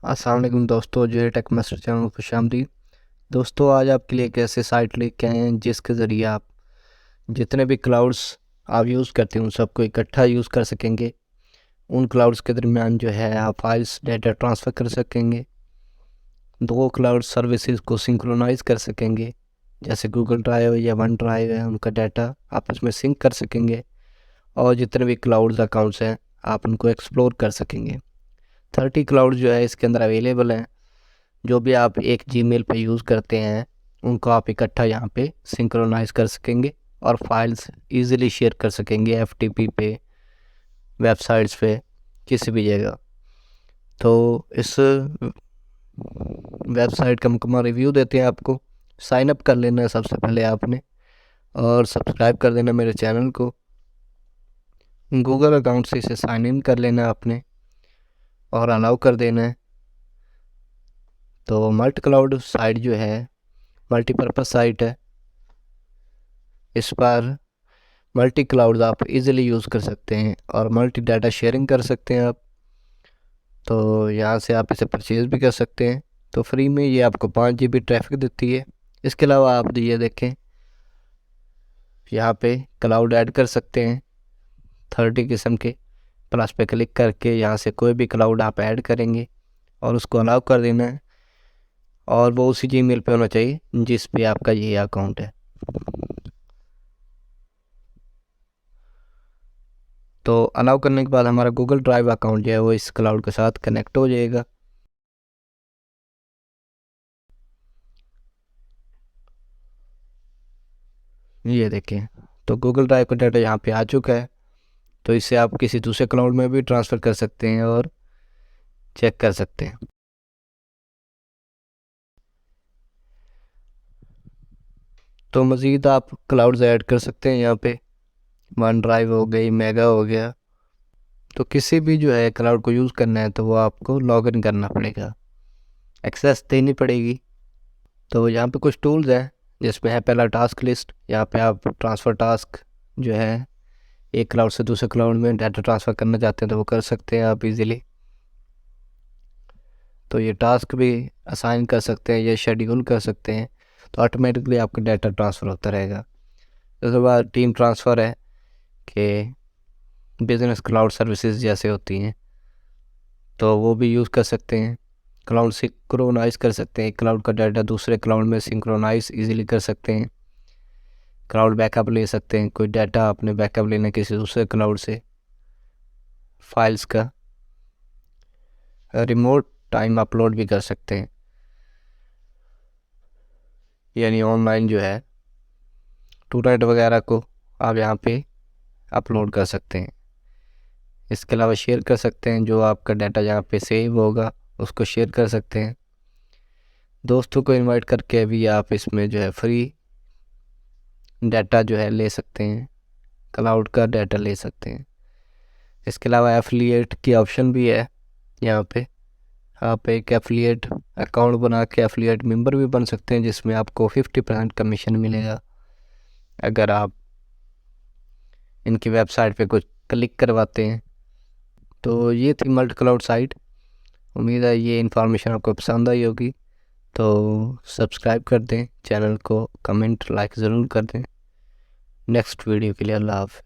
अस्सलाम वालेकुम दोस्तों, जो टेक मास्टर चैनल में खुशामदीद। दोस्तों, आज आपके लिए एक ऐसे साइट लेके आए हैं जिसके ज़रिए आप जितने भी क्लाउड्स आप यूज़ करते हैं उन सबको इकट्ठा यूज़ कर सकेंगे। उन क्लाउड्स के दरमियान जो है आप फाइल्स डेटा ट्रांसफ़र कर सकेंगे। दो क्लाउड सर्विसेज को सिंक्रोनाइज़ कर सकेंगे, जैसे गूगल ड्राइव या वन ड्राइव है, उनका डाटा आपस में सिंक कर सकेंगे। और जितने भी क्लाउड्स अकाउंट्स हैं आप उनको एक्सप्लोर कर सकेंगे। 30 क्लाउड जो है इसके अंदर अवेलेबल हैं। जो भी आप एक जीमेल पे यूज़ करते हैं उनको आप इकट्ठा यहाँ पे सिंक्रोनाइज़ कर सकेंगे और फाइल्स इजीली शेयर कर सकेंगे एफटीपी पे, वेबसाइट्स पे, किसी भी जगह। तो इस वेबसाइट का मुकम्मल रिव्यू देते हैं आपको। साइन अप कर लेना है सबसे पहले आपने, और सब्सक्राइब कर देना मेरे चैनल को। गूगल अकाउंट से इसे साइन इन कर लेना आपने और अलाउ कर देना है। तो मल्टी क्लाउड साइट जो है मल्टीपर्पज़ साइट है। इस पर मल्टी क्लाउड आप इजीली यूज़ कर सकते हैं और मल्टी डाटा शेयरिंग कर सकते हैं आप। तो यहाँ से आप इसे परचेज़ भी कर सकते हैं। तो फ्री में ये आपको 5 GB ट्रैफिक देती है। इसके अलावा आप ये देखें, यहाँ पे क्लाउड ऐड कर सकते हैं 30 किस्म के। प्लस पे क्लिक करके यहाँ से कोई भी क्लाउड आप ऐड करेंगे और उसको अलाउ कर देना है, और वो उसी जीमेल पे होना चाहिए जिस पे आपका ये अकाउंट है। तो अलाउ करने के बाद हमारा गूगल ड्राइव अकाउंट जो है वो इस क्लाउड के साथ कनेक्ट हो जाएगा। ये देखें, तो गूगल ड्राइव का डाटा यहाँ पे आ चुका है। तो इसे आप किसी दूसरे क्लाउड में भी ट्रांसफ़र कर सकते हैं और चेक कर सकते हैं। तो मज़ीद आप क्लाउड्स ऐड कर सकते हैं यहाँ पे। वन ड्राइव हो गई, मेगा हो गया। तो किसी भी जो है क्लाउड को यूज़ करना है तो वो आपको लॉग इन करना पड़ेगा, एक्सेस देनी पड़ेगी। तो यहाँ पे कुछ टूल्स हैं जिसमें है पहला टास्क लिस्ट। यहाँ पे आप ट्रांसफ़र टास्क जो है एक क्लाउड से दूसरे क्लाउड में डाटा ट्रांसफ़र करना चाहते हैं तो वो कर सकते हैं आप इजीली। तो ये टास्क भी असाइन कर सकते हैं, ये शेड्यूल कर सकते हैं, तो ऑटोमेटिकली आपका डाटा ट्रांसफ़र होता रहेगा। उसके बाद टीम ट्रांसफ़र है कि बिज़नेस क्लाउड सर्विसेज जैसे होती हैं तो वो भी यूज़ कर सकते हैं। क्लाउड सिंक्रोनाइज़ कर सकते हैं, क्लाउड का डाटा दूसरे क्लाउड में सिंक्रोनाइज़ इजीली कर सकते हैं। क्लाउड बैकअप ले सकते हैं, कोई डाटा आपने बैकअप लेना किसी दूसरे क्लाउड से, फाइल्स का। रिमोट टाइम अपलोड भी कर सकते हैं, यानी ऑनलाइन जो है स्टूडेंट वगैरह को आप यहाँ पे अपलोड कर सकते हैं। इसके अलावा शेयर कर सकते हैं, जो आपका डाटा यहाँ पे सेव होगा उसको शेयर कर सकते हैं। दोस्तों को इनवाइट करके भी आप इसमें जो है फ्री डाटा जो है ले सकते हैं, क्लाउड का डाटा ले सकते हैं। इसके अलावा एफिलिएट की ऑप्शन भी है यहाँ पे। आप एक एफिलिएट अकाउंट बना के एफिलिएट मेंबर भी बन सकते हैं, जिसमें आपको 50% कमीशन मिलेगा अगर आप इनकी वेबसाइट पे कुछ क्लिक करवाते हैं। तो ये थी मल्टी क्लाउड साइट। उम्मीद है ये इन्फॉर्मेशन आपको पसंद आई होगी। तो सब्सक्राइब कर दें चैनल को, कमेंट लाइक ज़रूर कर दें। नेक्स्ट वीडियो के लिए अल्लाह हाफ़िज़।